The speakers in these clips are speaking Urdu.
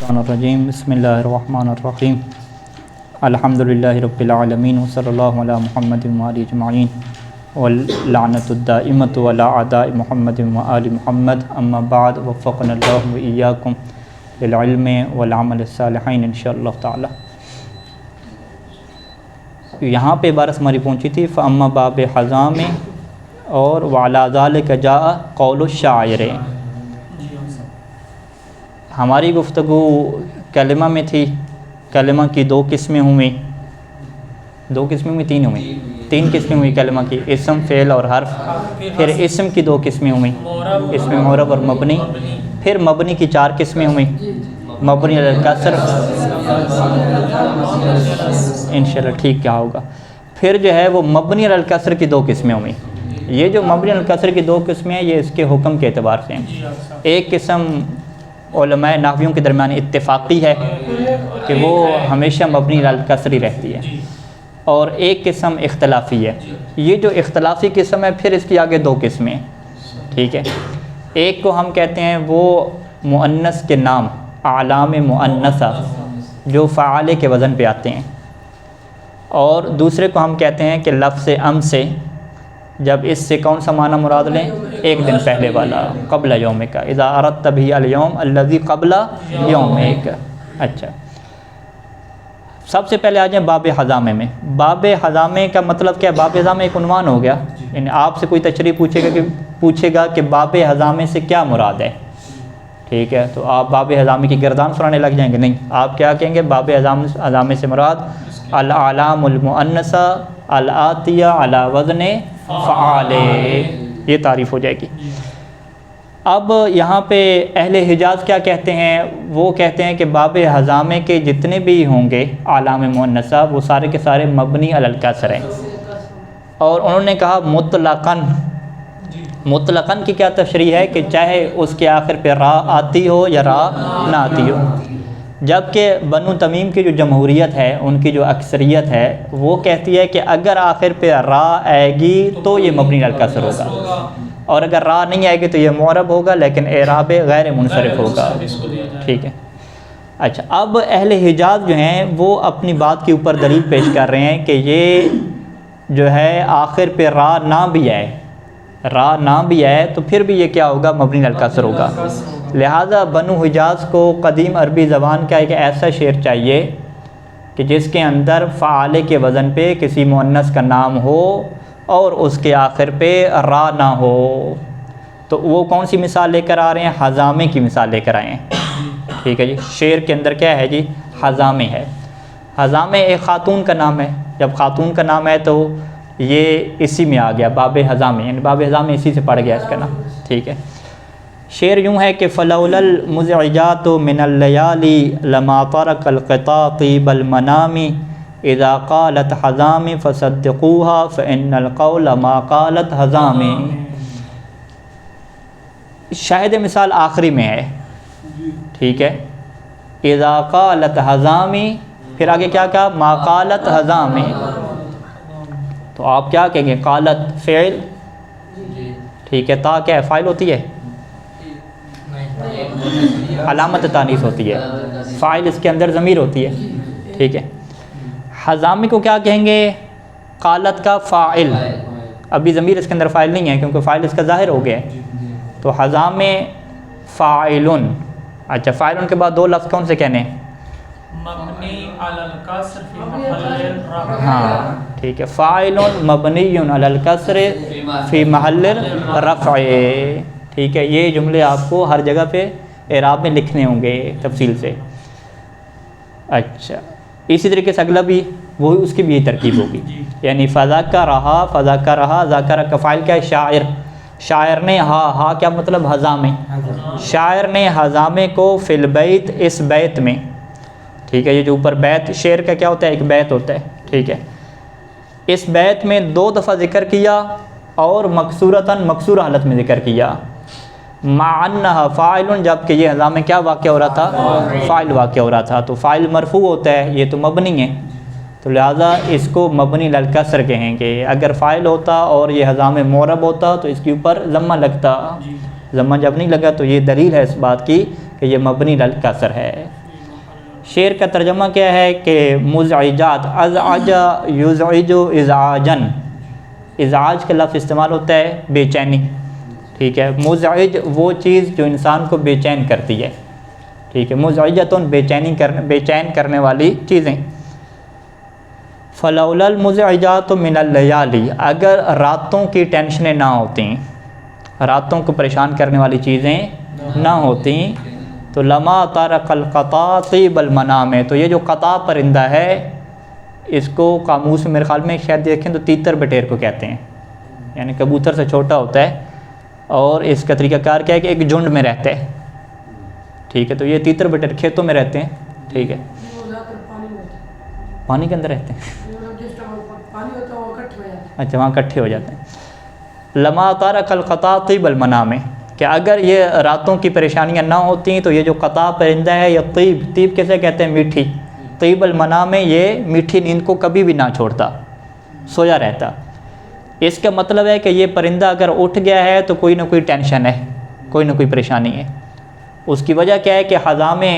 الرجیم بسم اللہ الرحمن الرحیم الحمدللہ رب العالمین وصلی اللہ علی محمد وآلہ اجمعین واللعنۃ الدائمۃ علی اعداء محمد وآل محمد اما بعد وفقنا اللہ وإیاکم للعلم والعمل الصالحین انشاءاللہ تعالی۔ یہاں پہ عبارت ہماری پہنچی تھی فاما باب حزام اور وعلی ذالک جاء قول الشاعر۔ ہماری گفتگو کلمہ میں تھی، کلمہ کی دو قسمیں ہوئیں، تین قسمیں ہوئی کلمہ کی، اسم، فعل اور حرف۔ پھر اسم کی دو قسمیں ہوئیں، اسم معرب اور مبنی۔ پھر مبنی کی چار قسمیں ہوئیں، مبنی علی الکسر، انشاءاللہ ٹھیک کیا ہوگا۔ پھر جو ہے وہ مبنی علی الکسر کی دو قسمیں ہوئیں۔ یہ جو مبنی علی الکسر کی دو قسمیں ہیں یہ اس کے حکم کے اعتبار سے ہیں۔ ایک قسم علماء نحویوں کے درمیان اتفاقی ہے کہ وہ ہمیشہ مبنی علی الکسر ہی رہتی ہے، اور ایک قسم اختلافی ہے۔ یہ جو اختلافی قسم ہے پھر اس کی آگے دو قسمیں ہیں، ٹھیک ہے۔ ایک کو ہم کہتے ہیں وہ مؤنث کے نام، اعلام مؤنثہ جو فعال کے وزن پہ آتے ہیں، اور دوسرے کو ہم کہتے ہیں کہ لفظ ام سے جب اس سے کون سا معنی مراد لیں، ایک دن پہلے والا، قبل یومک، اذا اردت به اليوم الذي قبل یومک۔ اچھا، سب سے پہلے آ جائیں باب حزامے میں۔ باب حزامے کا مطلب کیا ہے؟ باب حزامے ایک عنوان ہو گیا، یعنی آپ سے کوئی تشریح پوچھے گا کہ باب حزامے سے کیا مراد ہے، ٹھیک ہے، تو آپ باب حزامے کی گردان سنانے لگ جائیں گے؟ نہیں، آپ کیا کہیں گے؟ باب حزامے سے مراد الاعلام المؤنثہ الآتیہ علی وزن فعال، یہ تعریف ہو جائے گی۔ اب یہاں پہ اہل حجاز کیا کہتے ہیں؟ وہ کہتے ہیں کہ باب حزامے کے جتنے بھی ہوں گے اعلام مؤنثہ وہ سارے کے سارے مبنی علی الکسر ہیں، اور انہوں نے کہا مطلقاً کی کیا تشریح ہے کہ چاہے اس کے آخر پہ را آتی ہو یا را نہ آتی ہو، جبکہ بنو تمیم کی جو جمہوریت ہے، ان کی جو اکثریت ہے، وہ کہتی ہے کہ اگر آخر پہ را آئے گی تو یہ مبنی علی الکسر ہوگا، اور اگر را نہیں آئے گی تو یہ معرب ہوگا لیکن اعراب غیر منصرف ہوگا، ٹھیک ہے۔ اچھا، اب اہل حجاز جو ہیں وہ اپنی بات کے اوپر دلیل پیش کر رہے ہیں کہ یہ جو ہے آخر پہ را نہ بھی آئے تو پھر بھی یہ کیا ہوگا؟ مبنی علی الکسر ہوگا۔ لہٰذا بنو حجاز کو قدیم عربی زبان کا ایک ایسا شعر چاہیے کہ جس کے اندر فعال کے وزن پہ کسی مؤنث کا نام ہو اور اس کے آخر پہ را نہ ہو۔ تو وہ کون سی مثال لے کر آ رہے ہیں؟ حزامے کی مثال لے کر آئے ہیں، ٹھیک ہے جی۔ شعر کے اندر کیا ہے جی؟ حزامے ہے۔ حزامے ایک خاتون کا نام ہے، جب خاتون کا نام ہے تو یہ اسی میں آ گیا باب حزامے، یعنی باب حزامے اسی سے پڑ گیا اس کا نام، ٹھیک ہے۔ شعر یوں ہے کہ فلولا المزعجات من اللیالی لما طرق القطاطیب المنام اذا قالت حزام فصدقوها فان القول ما قالت حزام۔ شاہد مثال آخری میں ہے، ٹھیک ہے۔ اذا قالت حزام، پھر آگے کیا کہا؟ ما قالت حزام، تو آپ کیا کہیں گے؟ قالت فعل، ٹھیک ہے، تا کیا ہے؟ فاعل ہوتی ہے، علامت تانیث ہوتی ہے، فاعل اس کے اندر ضمیر ہوتی ہے، ٹھیک ہے۔ حزامے کو کیا کہیں گے؟ قالت کا فاعل، ابھی ضمیر اس کے اندر فاعل نہیں ہے کیونکہ فاعل اس کا ظاہر ہو گیا ہے، تو حزامے فاعلن۔ اچھا، فاعلن کے بعد دو لفظ کون سے کہنے ہیں؟ مبنی علی الکسر فی محل رفع، ہاں ٹھیک ہے، فاعلن مبنی علی الکسر فی محل رفع، ٹھیک ہے۔ یہ جملے آپ کو ہر جگہ پہ اعراب میں لکھنے ہوں گے تفصیل سے۔ اچھا، اسی طریقے سے اگلا بھی وہی، اس کی بھی ترکیب ہوگی، یعنی فذکرھا، ذکر کا فاعل کیا ہے؟ شاعر نے، ہا کیا مطلب؟ حزامے، شاعر نے حزامے کو فی البیت، اس بیت میں، ٹھیک ہے۔ یہ جو اوپر بیت، شعر کا کیا ہوتا ہے؟ ایک بیت ہوتا ہے، ٹھیک ہے۔ اس بیت میں دو دفعہ ذکر کیا اور مکسورتاً، مکسور حالت میں ذکر کیا، مع انہا فاعل، جبکہ یہ حزامے کیا واقع ہو رہا تھا؟ فاعل واقع ہو رہا تھا، تو فاعل مرفوع ہوتا ہے، یہ تو مبنی ہے، تو لہٰذا اس کو مبنی علی الکسر کہیں گے۔ اگر فاعل ہوتا اور یہ حزامے معرب ہوتا تو اس کے اوپر ضمہ لگتا، ضمہ جب نہیں لگا تو یہ دلیل ہے اس بات کی کہ یہ مبنی علی الکسر ہے۔ شعر کا ترجمہ کیا ہے کہ مزعجات، ازعج یزعج ازعاجن، ازعاج کا لفظ استعمال ہوتا ہے بے چینی، ٹھیک ہے. مزعج وہ چیز جو انسان کو بے چین کرتی ہے، ٹھیک ہے. مزعجتن بے چین کرنے والی چیزیں. فلولا المزعجات من اللیالی، اگر راتوں کی ٹینشنیں نہ ہوتیں، راتوں کو پریشان کرنے والی چیزیں نہ ہوتیں، تو لما طارق القطا طیب المنام، تو یہ جو قطا پرندہ ہے اس کو قاموس میں میرے خیال میں شاید دیکھیں تو تیتر بٹیر کو کہتے ہیں، یعنی کبوتر سے چھوٹا ہوتا ہے، اور اس کا طریقہ کار کیا ہے کہ ایک جھنڈ میں رہتا ہے، ٹھیک ہے. تو یہ تیتر بٹیر کھیتوں میں رہتے ہیں، ٹھیک ہے، پانی کے اندر رہتے ہیں، اچھا وہاں اکٹھے ہو جاتے ہیں. لما طارق القطا طیب المنام، کہ اگر یہ راتوں کی پریشانیاں نہ ہوتی تو یہ جو قطا پرندہ ہے یہ طیب کیسے کہتے ہیں؟ میٹھی. طیب المنام، یہ میٹھی نیند کو کبھی بھی نہ چھوڑتا، سویا رہتا. اس کا مطلب ہے کہ یہ پرندہ اگر اٹھ گیا ہے تو کوئی نہ کوئی ٹینشن ہے، کوئی نہ کوئی پریشانی ہے. اس کی وجہ کیا ہے کہ حضامے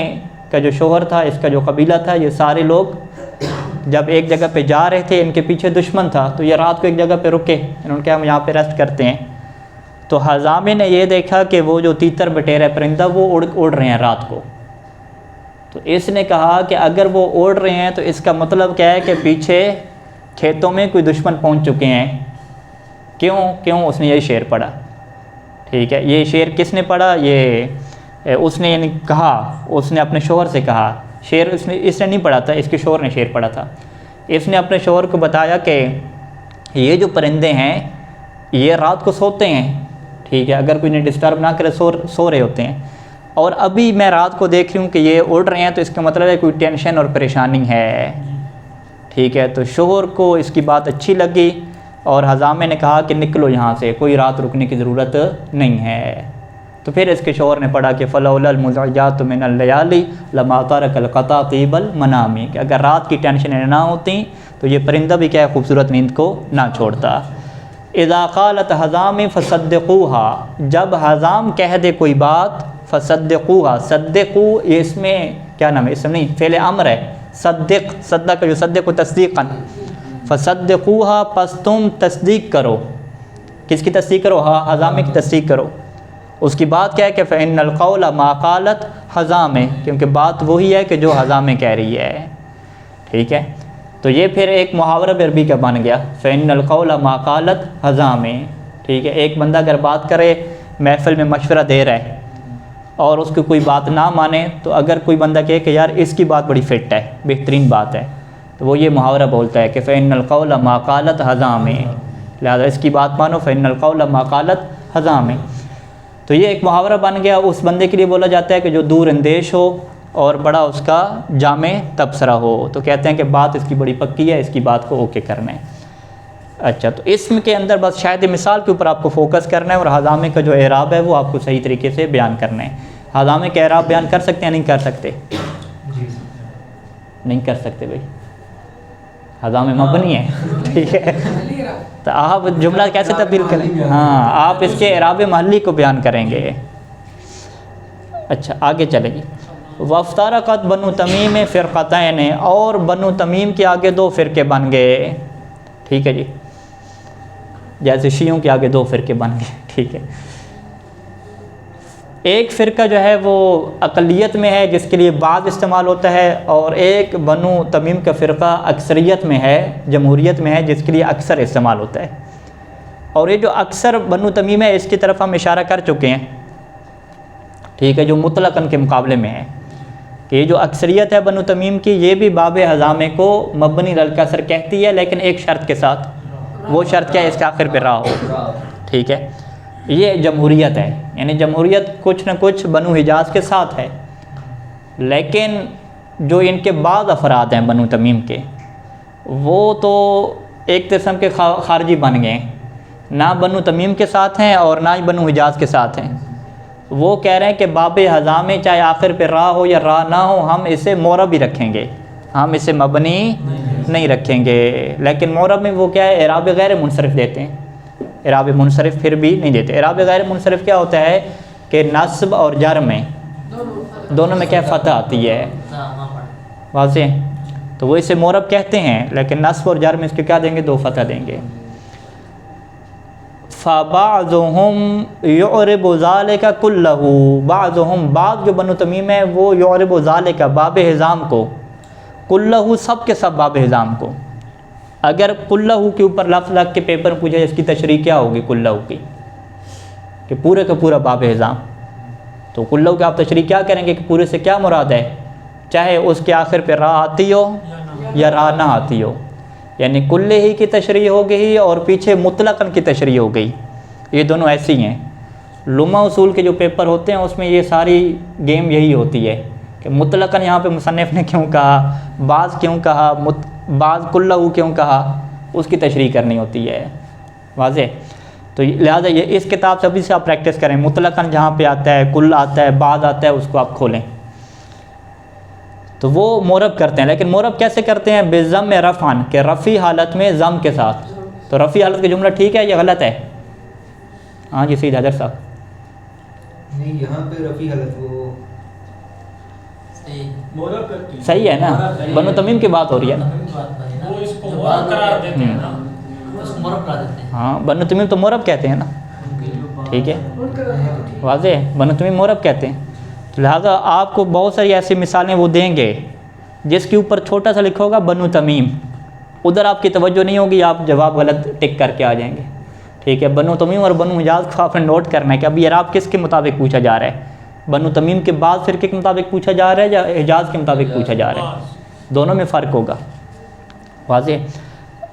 کا جو شوہر تھا، اس کا جو قبیلہ تھا، یہ سارے لوگ جب ایک جگہ پہ جا رہے تھے، ان کے پیچھے دشمن تھا، تو یہ رات کو ایک جگہ پہ رکے، انہوں نے کہا ہم یہاں پہ ریسٹ کرتے ہیں. تو حضامے نے یہ دیکھا کہ وہ جو تیتر بٹیر ہے پرندہ وہ اڑ رہے ہیں رات کو. تو اس نے کہا کہ اگر وہ اڑ رہے ہیں تو اس کا مطلب کیا ہے کہ پیچھے کھیتوں میں کوئی دشمن پہنچ چکے ہیں. کیوں اس نے یہ شعر پڑھا، ٹھیک ہے. یہ شعر کس نے پڑھا؟ یہ اس نے یعنی کہا، اس نے اپنے شوہر سے کہا. شعر اس نے نہیں پڑھا تھا، اس کے شوہر نے شعر پڑھا تھا. اس نے اپنے شوہر کو بتایا کہ یہ جو پرندے ہیں یہ رات کو سوتے ہیں، ٹھیک ہے، اگر کوئی انہیں ڈسٹرب نہ کرے سو رہے ہوتے ہیں، اور ابھی میں رات کو دیکھ رہی ہوں کہ یہ اڑ رہے ہیں، تو اس کا مطلب ہے کوئی ٹینشن اور پریشانی ہے، ٹھیک ہے. تو شوہر کو اس کی بات اچھی لگی، اور حضامے نے کہا کہ نکلو یہاں سے، کوئی رات رکنے کی ضرورت نہیں ہے. تو پھر اس کے شوہر نے پڑھا کہ فلولا المزعجات من اللیالی لما طارق القطا طیب المنام، کہ اگر رات کی ٹینشنیں نہ ہوتی تو یہ پرندہ بھی کیا ہے خوبصورت نیند کو نہ چھوڑتا. اذا قالت حضام فصدقوها، جب حضام کہہ دے کوئی بات، فصدقوها، صدقو یہ اس میں کیا نام ہے، اسم نہیں فعل امر ہے. صدق یصدق تصدیقا، فصدقوها، پس تم تصدیق کرو. کس کی تصدیق کرو؟ حضامے کی تصدیق کرو. اس کی بات کیا ہے کہ فإن القول ما قالت حضامے، کیونکہ بات وہی ہے کہ جو حضامے کہہ رہی ہے، ٹھیک ہے. تو یہ پھر ایک محاورہ عربی کا بن گیا، فإن القول ما قالت حضامے، ٹھیک ہے. ایک بندہ اگر بات کرے، محفل میں مشورہ دے رہا ہے اور اس کی کوئی بات نہ مانے، تو اگر کوئی بندہ کہے کہ یار اس کی بات بڑی فٹ ہے، بہترین بات ہے، تو وہ یہ محاورہ بولتا ہے کہ فإن القول ما قالت حضامے، لہذا اس کی بات مانو، فإن القول ما قالت حضامے. تو یہ ایک محاورہ بن گیا، اس بندے کے لیے بولا جاتا ہے کہ جو دور اندیش ہو اور بڑا اس کا جامع تبصرہ ہو. تو کہتے ہیں کہ بات اس کی بڑی پکی ہے، اس کی بات کو اوکے کرنا ہے. اچھا، تو اسم کے اندر بس شاید مثال کے اوپر آپ کو فوکس کرنا ہے، اور حضامے کا جو اعراب ہے وہ آپ کو صحیح طریقے سے بیان کرنا ہے. حضامے کا اعراب بیان کر سکتے ہیں نہیں کر سکتے؟ نہیں کر سکتے بھائی، حضامے مبنی ہے، ٹھیک ہے. تو آپ جملہ کیسے تبدیل کریں؟ ہاں، آپ اس کے اعراب محلی کو بیان کریں گے. اچھا آگے چلے گی. وَافْتَرَقَتْ بنو تمیم فرقتین، اور بنو تمیم کے آگے دو فرقے بن گئے، ٹھیک ہے جی، جیسے شیعوں کے آگے دو فرقے بن گئے، ٹھیک ہے. ایک فرقہ جو ہے وہ اقلیت میں ہے جس کے لیے بعض استعمال ہوتا ہے، اور ایک بنو تمیم کا فرقہ اکثریت میں ہے، جمہوریت میں ہے، جس کے لیے اکثر استعمال ہوتا ہے. اور یہ جو اکثر بنو تمیم ہے اس کی طرف ہم اشارہ کر چکے ہیں، ٹھیک ہے، جو مطلقاً کے مقابلے میں ہے، کہ یہ جو اکثریت ہے بنو تمیم کی، یہ بھی باب حضامے کو مبنی للکسر کہتی ہے، لیکن ایک شرط کے ساتھ. وہ شرط کیا ہے؟ اس کے آخر پہ راہ ہو، ٹھیک ہے. یہ جمہوریت ہے، یعنی جمہوریت کچھ نہ کچھ بنو حجاز کے ساتھ ہے، لیکن جو ان کے بعض افراد ہیں بنو تمیم کے، وہ تو ایک قسم کے خارجی بن گئے ہیں، نہ بنو تمیم کے ساتھ ہیں اور نہ ہی بنو حجاز کے ساتھ ہیں. وہ کہہ رہے ہیں کہ باب حضامے چاہے آخر پہ راہ ہو یا راہ نہ ہو، ہم اسے معرب ہی رکھیں گے، ہم اسے مبنی نہیں رکھیں گے. لیکن معرب میں وہ کیا ہے؟ اعراب غیر منصرف دیتے ہیں، اعراب منصرف پھر بھی نہیں دیتے. اعراب غیر منصرف کیا ہوتا ہے کہ نصب اور جر میں دونوں میں کیا فتح آتی ہے، واضح؟ تو وہ اسے مورب کہتے ہیں، لیکن نصب اور جر میں اس کے کیا دیں گے؟ 2 فتح دیں گے۔ فَبَعْضُهُمْ يُعْرِبُ ذَلِكَ كُلَّهُ، بعضهم بعض جو بنو تمیم ہے وہ یعرب ذَلِكَ باب حزام کو، کلہ سب کے سب باب حزام کو۔ اگر کلہ کے اوپر لفظ لگ کے پیپر میں پوچھا جائے اس کی تشریح کیا ہوگی کلہ کی، کہ پورے کا پورا باب حزام، تو کلہ کی آپ تشریح کیا کریں گے کہ پورے سے کیا مراد ہے؟ چاہے اس کے آخر پہ را آتی ہو یا را نہ آتی ہو، یعنی کلے ہی کی تشریح ہو گئی اور پیچھے مطلقاً کی تشریح ہو گئی، یہ دونوں ایسی ہیں۔ لمع اصول کے جو پیپر ہوتے ہیں اس میں یہ ساری گیم یہی ہوتی ہے کہ مطلقاً یہاں پہ مصنف نے کیوں کہا، بعض کیوں کہا، بعض کلہ کیوں کہا، اس کی تشریح کرنی ہوتی ہے۔ واضح؟ تو لہٰذا یہ اس کتاب سے ابھی سے آپ پریکٹس کریں، مطلقاً جہاں پہ آتا ہے، کل آتا ہے، بعض آتا ہے، اس کو آپ کھولیں۔ تو وہ مورب کرتے ہیں، لیکن مورب کیسے کرتے ہیں؟ بضم رفعن، کہ رفعی حالت میں ضم کے ساتھ۔ تو رفعی حالت کا جملہ ٹھیک ہے یا غلط ہے؟ ہاں جی سید حیدر صاحب۔ نہیں یہاں پہ رفعی حالت وہ صحیح ہے نا، بنو تمیم کی بات ہو رہی ہے نا، وہ اس کو مورب قرار دیتے ہیں نا، ہاں بنو تمیم تو مورب کہتے ہیں نا، ٹھیک ہے واضح ہے، بنو تمیم مورب کہتے ہیں۔ لہٰذا آپ کو بہت ساری ایسی مثالیں وہ دیں گے جس کے اوپر چھوٹا سا لکھا ہوگا بنو تمیم، ادھر آپ کی توجہ نہیں ہوگی، آپ جواب غلط ٹک کر کے آ جائیں گے، ٹھیک ہے۔ بنو تمیم اور بنو حجاز کو آپ نے نوٹ کرنا ہے کہ ابھی اعراب کس کے مطابق پوچھا جا رہا ہے، بنو تمیم کے بعض فرقے کے مطابق پوچھا جا رہا ہے یا حجاز کے مطابق پوچھا جا رہا ہے، دونوں میں فرق ہوگا، واضح۔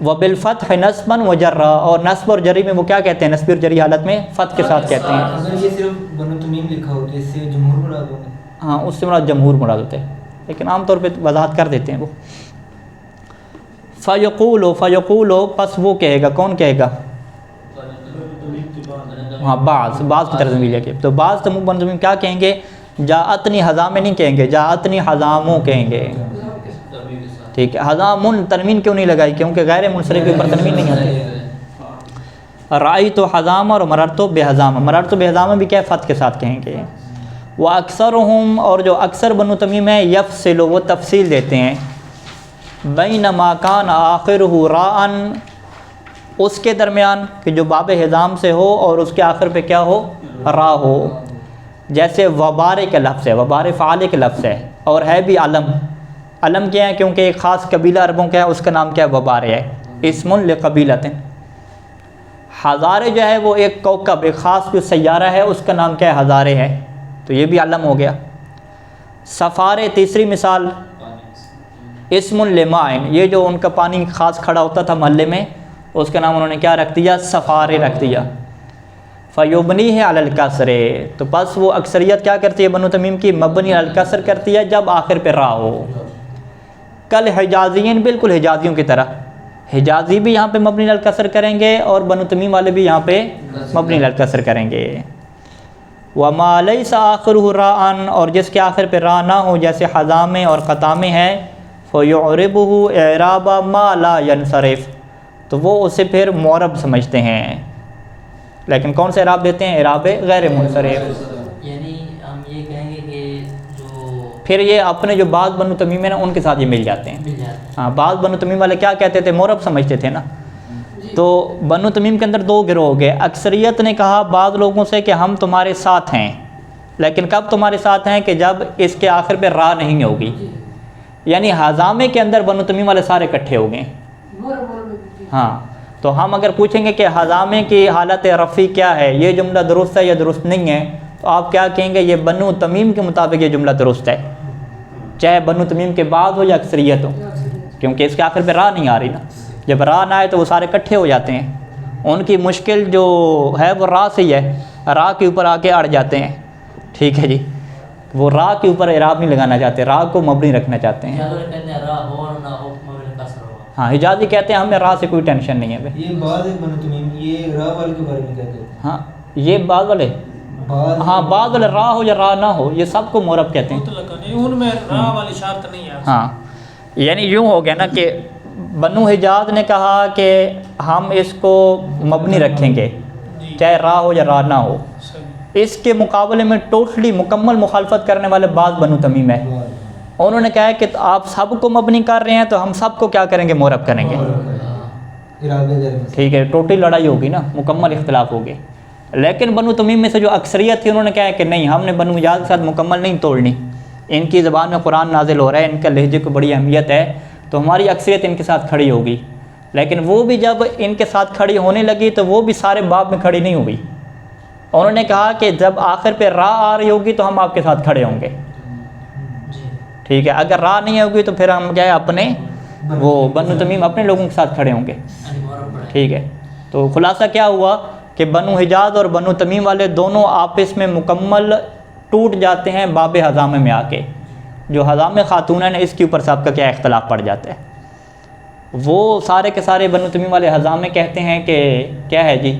وبالفتح نصبا وجرا، اور نصب اور جری میں وہ کیا کہتے ہیں؟ نصب اور جری حالت میں فتح کے ساتھ کہتے ہیں۔ اگر یہ صرف بنو تمیم لکھا ہو تو اس سے جمہور مراد ہوگا؟ ہاں اس سے مراد جمہور مراد ہوتے ہیں، لیکن عام طور پہ وضاحت کر دیتے ہیں وہ۔ فیقولو پس وہ کہے گا، کون کہے گا؟ ہاں بعض کی طرف سے ملے گا، تو بعض تمام بنو تمیم کیا کہیں گے؟ جاءتنی حزامیں نہیں کہیں گے، جاءتنی حزاموں کہیں گے، ٹھیک ہے۔ حزامن تنوین کیوں نہیں لگائی؟ کیونکہ غیر منصرف کے اوپر تنوین نہیں آتی۔ رأیت حزامہ اور مررت بحزامہ، مررت بحزامہ بھی کیا فتح کے ساتھ کہیں گے۔ واکثرہم، اور جو اکثر بنو تمیم ہے، یفصل وہ تفصیل دیتے ہیں، بین ما کان آخرہ راءن، اس کے درمیان کہ جو باب حزام سے ہو اور اس کے آخر پہ کیا ہو؟ را ہو۔ جیسے وبارے کا لفظ ہے، وبارے فعالے کا لفظ ہے، اور ہے بھی علم۔ علم کیا ہے؟ کیونکہ ایک خاص قبیلہ عربوں کا ہے، اس کا نام کیا ہے؟ وبارے ہے، اسم لقبیلۃ۔ ہزارے جو ہے وہ ایک کوکب، ایک خاص جو سیارہ ہے اس کا نام کیا ہے؟ ہزارے ہے، تو یہ بھی علم ہو گیا۔ سفارے تیسری مثال، اسم لمائن، یہ جو ان کا پانی خاص کھڑا ہوتا تھا محلے میں، اس کا نام انہوں نے کیا رکھ دیا؟ سفارے رکھ دیا۔ فیبنی ہے علی الکسر، تو بس وہ اکثریت کیا کرتی ہے بنو تمیم کی؟ مبنی علی الکسر کرتی ہے جب آخر پہ را ہو۔ کل حجازین، بالکل حجازیوں کی طرح، حجازی بھی یہاں پہ مبنی علی الکسر کریں گے اور بنو تمیم والے بھی یہاں پہ مبنی علی الکسر کریں گے۔ وما لیس آخرہ راءن، اور جس کے آخر پہ را نہ ہو، جیسے حزامے اور قطامے ہیں، فیعربہ اعراب ما لا ینصرف، تو وہ اسے پھر معرب سمجھتے ہیں، لیکن کون سے اعراب دیتے ہیں؟ اعراب غیر منصرف۔ یعنی ہم یہ کہیں گے کہ جو پھر یہ اپنے جو بعض بنو تمیم ہیں نا ان کے ساتھ یہ مل جاتے ہیں۔ مل جاتے ہیں، ہاں بعض بنو تمیم والے کیا کہتے تھے؟ معرب سمجھتے تھے نا۔ تو بنو تمیم کے اندر 2 گروہ ہو گئے، اکثریت نے کہا بعض لوگوں سے کہ ہم تمہارے ساتھ ہیں، لیکن کب تمہارے ساتھ ہیں؟ کہ جب اس کے آخر پہ را نہیں ہوگی، یعنی حزامے کے اندر بنو تمیم والے سارے اکٹھے ہو گئے۔ ہاں تو ہم اگر پوچھیں گے کہ حزامے کی حالت رفعی کیا ہے، یہ جملہ درست ہے یا درست نہیں ہے، تو آپ کیا کہیں گے؟ یہ بنو تمیم کے مطابق یہ جملہ درست ہے، چاہے بنو تمیم کے بعد ہو یا اکثریت ہو، کیونکہ اس کے آخر پہ را نہیں آ رہی نا۔ جب را نہ آئے تو وہ سارے اکٹھے ہو جاتے ہیں، ان کی مشکل جو ہے وہ را سے ہی ہے، را کے اوپر آ کے اڑ جاتے ہیں، ٹھیک ہے جی، وہ را کے اوپر اعراب نہیں لگانا چاہتے، را کو مبنی رکھنا چاہتے ہیں۔ زیادہ کہتے ہیں را ہو نہ ہو مبنی کسر ہو۔ ہاں حجازی کہتے ہیں ہمیں را سے کوئی ٹینشن نہیں ہے بھائی۔ یہ بعض بنو تمیم یہ را والے کے بارے میں کہتے ہیں، ہاں یہ بعض والے، ہاں بعض والے را ہو یا را نہ ہو یہ سب کو معرب کہتے ہیں۔ مطلقاً ان میں را والی شرط نہیں ہے۔ ہاں یعنی یوں ہو گیا نا کہ بنو حجاز نے کہا کہ ہم اس کو مبنی رکھیں گے چاہے را ہو یا را نہ ہو، صحیح۔ اس کے مقابلے میں ٹوٹلی مکمل مخالفت کرنے والے بعض بنو تمیم ہے انہوں نے کہا ہے کہ آپ سب کو مبنی کر رہے ہیں تو ہم سب کو کیا کریں گے؟ معرب کریں گے. ارادے غیر ٹھیک ہے، ٹوٹلی لڑائی ہوگی نا، مکمل اختلاف ہوگے. لیکن بنو تمیم میں سے جو اکثریت تھی انہوں نے کہا ہے کہ نہیں، ہم نے بنو حجاز کے ساتھ مکمل نہیں توڑنی، ان کی زبان میں قرآن نازل ہو رہا ہے، ان کا لہجے کو بڑی اہمیت ہے، تو ہماری اکثریت ان کے ساتھ کھڑی ہوگی. لیکن وہ بھی جب ان کے ساتھ کھڑی ہونے لگی تو وہ بھی سارے باب میں کھڑی نہیں ہوئی. انہوں نے کہا کہ جب آخر پہ را آ رہی ہوگی تو ہم آپ کے ساتھ کھڑے ہوں گے. ٹھیک ہے، اگر را نہیں ہوگی تو پھر ہم کیا ہے اپنے وہ بنو تمیم اپنے لوگوں کے ساتھ کھڑے ہوں گے. ٹھیک ہے، تو خلاصہ کیا ہوا کہ بنو حجاز اور بنو تمیم والے دونوں آپس میں مکمل ٹوٹ جاتے ہیں باب حضامہ میں آ کے. جو حضامہ خاتون ہے اس کے اوپر سب کا کیا اختلاف پڑ جاتا ہے. وہ سارے کے سارے بنو تمیم والے حضامہ کہتے ہیں کہ کیا ہے جی؟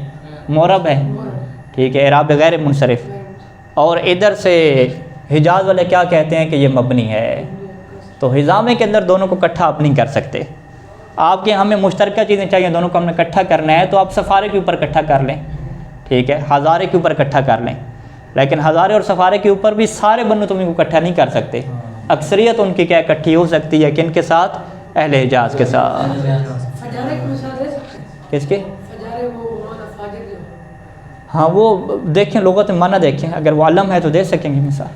معرب ہے. ٹھیک ہے، اعراب غیر منصرف. اور ادھر سے حجاز والے کیا کہتے ہیں کہ یہ مبنی ہے. تو حضامہ کے اندر دونوں کو اکٹھا آپ نہیں کر سکتے. آپ کے ہمیں مشترکہ چیزیں چاہیے، دونوں کو ہم نے اکٹھا کرنا ہے تو آپ سفارے کے اوپر اکٹھا کر لیں. ٹھیک ہے، ہزارے کے اوپر اکٹھا کر لیں. لیکن ہزارے اور سفارے کے اوپر بھی سارے بنو تمیم کو اکٹھا نہیں کر سکتے. اکثریت ان کی کیا اکٹھی ہو سکتی ہے، کن کے ساتھ؟ اہل حجاز کے ساتھ. فجارے کو مثال دے سکتے ہیں؟ کس کے؟ فجارے وہ معنی فاجر جو ہاں وہ دیکھیں، لغت میں معنی دیکھیں، اگر وہ علم ہے تو دے سکیں گے مثال.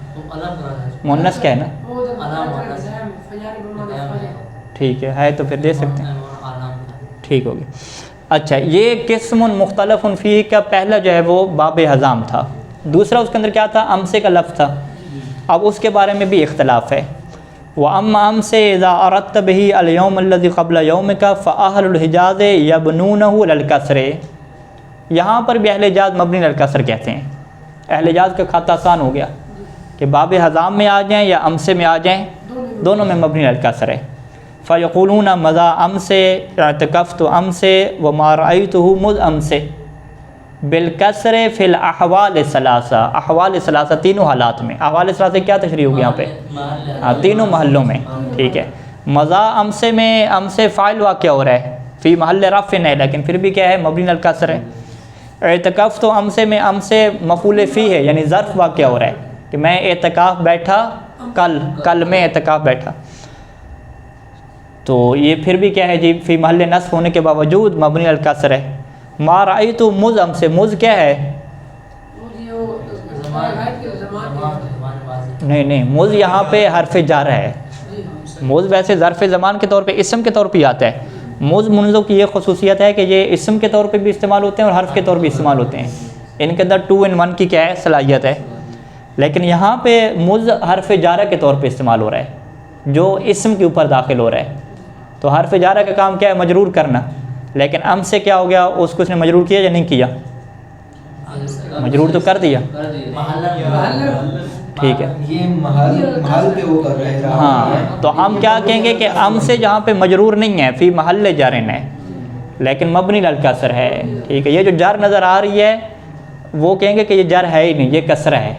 مؤنث کیا ہے نا؟ وہ فجارے کو معنی فاجر. ٹھیک ہے تو پھر دے سکتے ہیں. ٹھیک ہوگی. اچھا، یہ قسم مختلف فیہ کا پہلا جو ہے وہ باب حضام تھا. دوسرا اس کے اندر کیا تھا؟ امسے کا لفظ تھا. اب اس کے بارے میں بھی اختلاف ہے. وَأَمَّا أَمْسِ إِذَا أَرَدْتَ بِهِ الْيَوْمَ الَّذِي قَبْلَ يَوْمِكَ فَأَهْلُ الْحِجَازِ يَبْنُونَهُ لِلْكَسْرِ. یہاں پر بھی اہل حجاز مبنی للکسر کہتے ہیں. اہل حجاز کا کھاتا آسان ہو گیا کہ باب حضام میں آ جائیں یا امسے میں آ جائیں، دونوں میں مبنی للکسر ہے. فَيَقُولُونَ مَذَا أَمْسِ اعْتَكَفْتُ أَمْسِ وَمَا رَأَيْتُهُ مُذْ أَمْسِ بالکسر فی الاحوال ثلاثہ. احوال ثلاثہ تینوں حالات میں. احوال ثلاثہ کیا تشریح ہوگی یہاں پہ؟ تینوں محلوں میں. ٹھیک ہے، مضا امسے میں امسے فاعل واقع ہو رہا ہے، فی محل رفع ہے لیکن پھر بھی کیا ہے؟ مبنی الکسر ہے. اعتکاف تو امسے میں امسے مفعول فی ہے، یعنی ظرف واقع ہو رہا ہے کہ میں اعتکاف بیٹھا کل میں اعتکاف بیٹھا. تو یہ پھر بھی کیا ہے جی؟ فی محل نصب ہونے کے باوجود مبنی الکسر ہے. ما رأیت مذ امسے، مذ کیا ہے؟ نہیں، مذ یہاں پہ حرف جر ہے. مذ ویسے ظرف زمان کے طور پہ اسم کے طور پہ آتا ہے. مذ منذ کی یہ خصوصیت ہے کہ یہ اسم کے طور پہ بھی استعمال ہوتے ہیں اور حرف کے طور پہ استعمال ہوتے ہیں. ان کے اندر 2 in 1 کی کیا ہے؟ صلاحیت ہے. لیکن یہاں پہ مذ حرف جارہ کے طور پہ استعمال ہو رہا ہے جو اسم کے اوپر داخل ہو رہا ہے. تو حرف جارہ کا کام کیا ہے؟ مجرور کرنا. لیکن ام سے کیا ہو گیا؟ اس کو اس نے مجرور کیا یا نہیں کیا؟ مجرور تو کر دیا. ٹھیک ہے، یہ محل پہ وہ کر رہے ہیں. ہاں تو ہم کیا کہیں گے کہ ام سے جہاں پہ مجرور نہیں ہے، فی محل جر ہے لیکن مبنی للکسر ہے. ٹھیک ہے، یہ جو جر نظر آ رہی ہے وہ کہیں گے کہ یہ جر ہے ہی نہیں، یہ کسرہ ہے.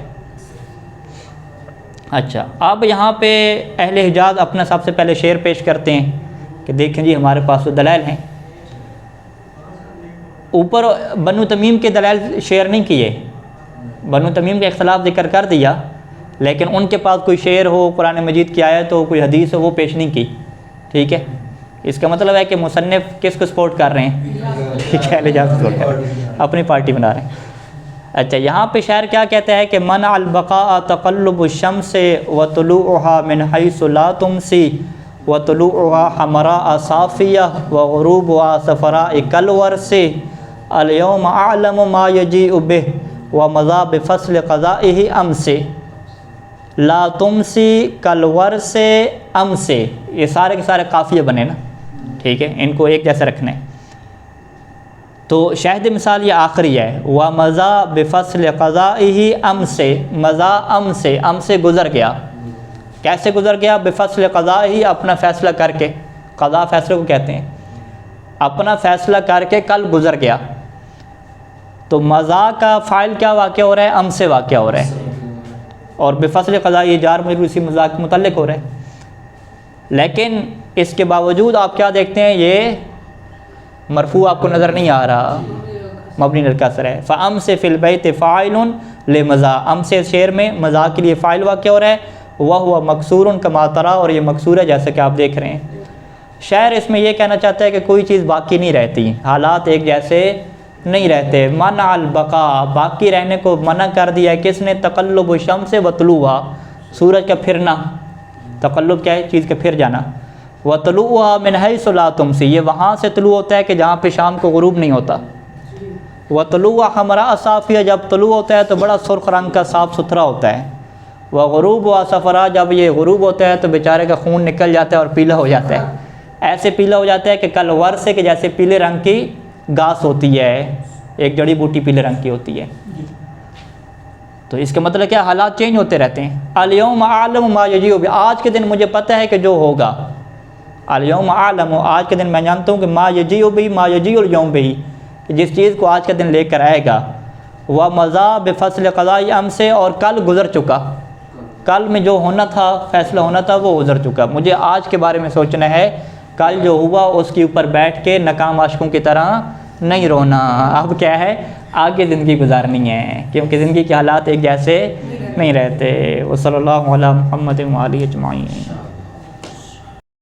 اچھا، اب یہاں پہ اہل حجاز اپنا سب سے پہلے شعر پیش کرتے ہیں کہ دیکھیں جی ہمارے پاس تو دلائل ہیں. اوپر بنو تمیم کے دلائل شیئر نہیں کیے، بنو تمیم کا اختلاف ذکر کر دیا، لیکن ان کے پاس کوئی شعر ہو، قرآن مجید کی آیت ہو، کوئی حدیث ہو، وہ پیش نہیں کی. ٹھیک ہے، اس کا مطلب ہے کہ مصنف کس کو سپورٹ کر رہے ہیں؟ ٹھیک ہے، اہل حجاز کو سپورٹ کر رہے ہیں، اپنی پارٹی بنا رہے ہیں. اچھا، یہاں پہ شاعر کیا کہتا ہے کہ منع البقاء تقلب الشمس وطلوعها من حيث لا تمسی وطلوعها حمراء صافیہ وغروبها صفراء کالورس اليوم اعلم ما يجيء به ومضى بفصل قضائه امس لا تمسی کالورس امس. یہ سارے کے سارے قافیے بنے نا. ٹھیک ہے، ان کو ایک جیسے رکھنا ہے. تو شاہد مثال یہ آخری ہے، وَمَضَى بِفَصْلِ قَضَائِهِ أَمْسِ مَضَى أَمْسِ، امسے گزر گیا. کیسے گزر گیا؟ بِفَصْلِ قَضَائِهِ، اپنا فیصلہ کر کے. قضاء فیصلے کو کہتے ہیں. اپنا فیصلہ کر کے کل گزر گیا. تو مضا کا فاعل کیا واقع ہو رہا ہے؟ ام سے واقع ہو رہا ہے، اور بفصل قضاء جار مجرور اسی مضا کے متعلق ہو رہا ہے. لیکن اس کے باوجود آپ کیا دیکھتے ہیں؟ یہ مرفوع آپ کو نظر نہیں آ رہا، مبنی للکسر ہے. فَأَمْسِ فِي الْبَيْتِ فَاعِلٌ لِمَضَى، ام سے شعر میں مضا کے لیے فاعل واقع ہو رہا ہے، وَهُوَ مَكْسُورٌ كَمَا تَرَى، اور یہ مکسور ہے جیسا کہ آپ دیکھ رہے ہیں۔ شاعر اس میں یہ کہنا چاہتا ہے کہ کوئی چیز باقی نہیں رہتی، حالات ایک جیسے نہیں رہتے۔ منع البقاء، باقی رہنے کو منع کر دیا ہے کس نے؟ تقلب الشمس وطلوعها، سورج کا پھرنا، تقلب کیا ہے؟ چیز کا پھر جانا۔ وطلوعها من حیث لا تمسی، یہ وہاں سے طلوع ہوتا ہے کہ جہاں پہ شام کو غروب نہیں ہوتا۔ وطلوع حمراء صافیہ، جب طلوع ہوتا ہے تو بڑا سرخ رنگ کا صاف ستھرا ہوتا ہے۔ وغروب صفرا، جب یہ غروب ہوتا ہے تو بیچارے کا خون نکل جاتا ہے اور پیلا ہو جاتا ہے، ایسے پیلا ہو جاتا ہے کہ کل ورثے کے جیسے پیلے رنگ کی گھاس ہوتی ہے، ایک جڑی بوٹی پیلے رنگ کی ہوتی ہے۔ تو اس کا مطلب کیا؟ حالات چینج ہوتے رہتے ہیں۔ الیوم اعلم ما یجیء بہ، آج کے دن مجھے پتہ ہے کہ جو ہوگا۔ الیوم اعلم، آج کے دن میں جانتا ہوں کہ ما یجیء بہ، ما یجیء الیوم بہ، جس چیز کو آج کا دن لے کر آئے گا۔ ومضى بفصل قضاء امس، اور کل گزر چکا، کل میں جو ہونا تھا، فیصلہ ہونا تھا وہ گزر چکا، مجھے آج کے بارے میں سوچنا ہے، کل جو ہوا اس کے اوپر بیٹھ کے ناکام عاشقوں کی طرح نہیں رونا۔ اب کیا ہے؟ آگے زندگی گزارنی ہے، کیونکہ زندگی کے حالات ایک جیسے نہیں رہتے۔ وصلی اللہ علی محمد و آلہ اجمعین۔